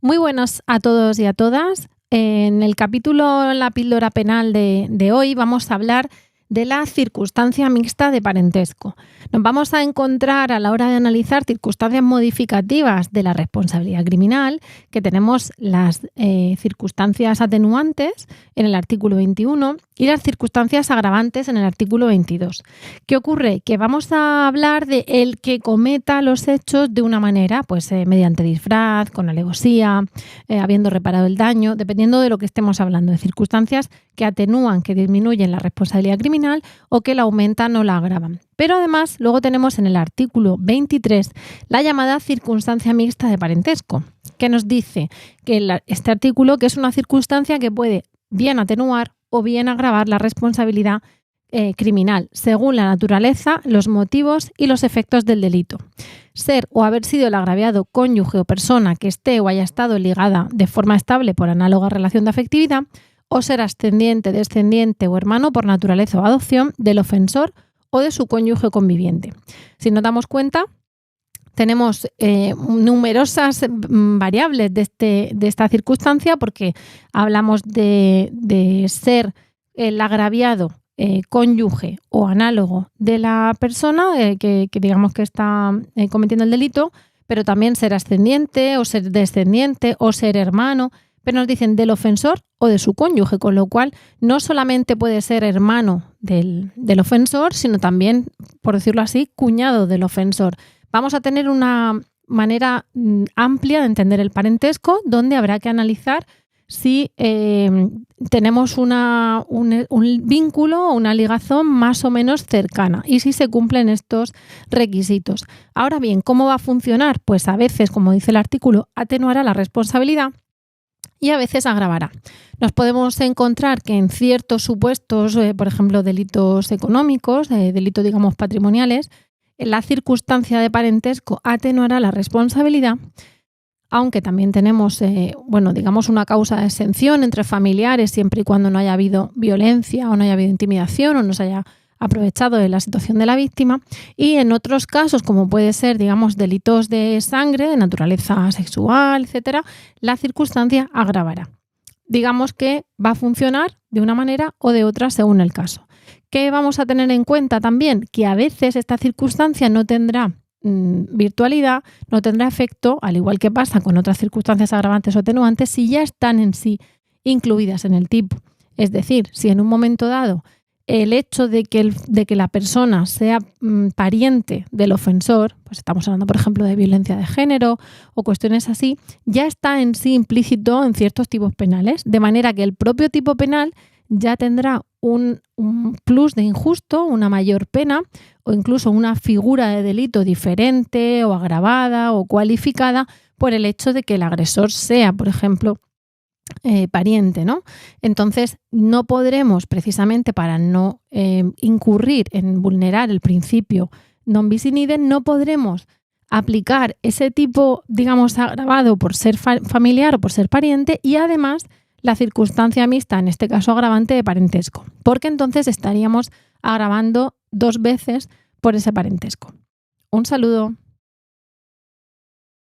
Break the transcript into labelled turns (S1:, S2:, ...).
S1: Muy buenos a todos y a todas. En el capítulo La píldora penal de hoy vamos a hablar de la circunstancia mixta de parentesco. Nos vamos a encontrar a la hora de analizar circunstancias modificativas de la responsabilidad criminal, que tenemos las circunstancias atenuantes en el artículo 21 y las circunstancias agravantes en el artículo 22. ¿Qué ocurre? Que vamos a hablar de el que cometa los hechos de una manera, mediante disfraz, con alevosía, habiendo reparado el daño, dependiendo de lo que estemos hablando, de circunstancias que atenúan, que disminuyen la responsabilidad criminal o que la aumentan o la agravan. Pero además, luego tenemos en el artículo 23 la llamada circunstancia mixta de parentesco, que nos dice que este artículo que es una circunstancia que puede bien atenuar o bien agravar la responsabilidad criminal, según la naturaleza, los motivos y los efectos del delito. Ser o haber sido el agraviado cónyuge o persona que esté o haya estado ligada de forma estable por análoga relación de afectividad, o ser ascendiente, descendiente o hermano por naturaleza o adopción del ofensor o de su cónyuge conviviente. Si nos damos cuenta, tenemos numerosas variables de esta circunstancia porque hablamos de ser el agraviado cónyuge o análogo de la persona que digamos que está cometiendo el delito, pero también ser ascendiente o ser descendiente o ser hermano, pero nos dicen del ofensor o de su cónyuge, con lo cual no solamente puede ser hermano del ofensor, sino también, por decirlo así, cuñado del ofensor. Vamos a tener una manera amplia de entender el parentesco, donde habrá que analizar si tenemos un vínculo o una ligazón más o menos cercana y si se cumplen estos requisitos. Ahora bien, ¿cómo va a funcionar? Pues a veces, como dice el artículo, atenuará la responsabilidad y a veces agravará. Nos podemos encontrar que en ciertos supuestos, por ejemplo, delitos económicos, delitos, digamos, patrimoniales, la circunstancia de parentesco atenuará la responsabilidad, aunque también tenemos, una causa de exención entre familiares siempre y cuando no haya habido violencia o no haya habido intimidación o no se haya aprovechado de la situación de la víctima, y en otros casos, como puede ser, digamos, delitos de sangre, de naturaleza sexual, etcétera, la circunstancia agravará. Digamos que va a funcionar de una manera o de otra según el caso. ¿Qué vamos a tener en cuenta también? Que a veces esta circunstancia no tendrá virtualidad, no tendrá efecto, al igual que pasa con otras circunstancias agravantes o atenuantes, si ya están en sí incluidas en el tipo. Es decir, si en un momento dado el hecho de que la persona sea pariente del ofensor, pues estamos hablando, por ejemplo, de violencia de género o cuestiones así, ya está en sí implícito en ciertos tipos penales, de manera que el propio tipo penal ya tendrá un plus de injusto, una mayor pena o incluso una figura de delito diferente o agravada o cualificada por el hecho de que el agresor sea, por ejemplo, pariente, ¿no? Entonces, no podremos, precisamente para no incurrir en vulnerar el principio non bis in idem, no podremos aplicar ese tipo, digamos, agravado por ser familiar o por ser pariente y además la circunstancia mixta, en este caso agravante de parentesco, porque entonces estaríamos agravando dos veces por ese parentesco. Un saludo.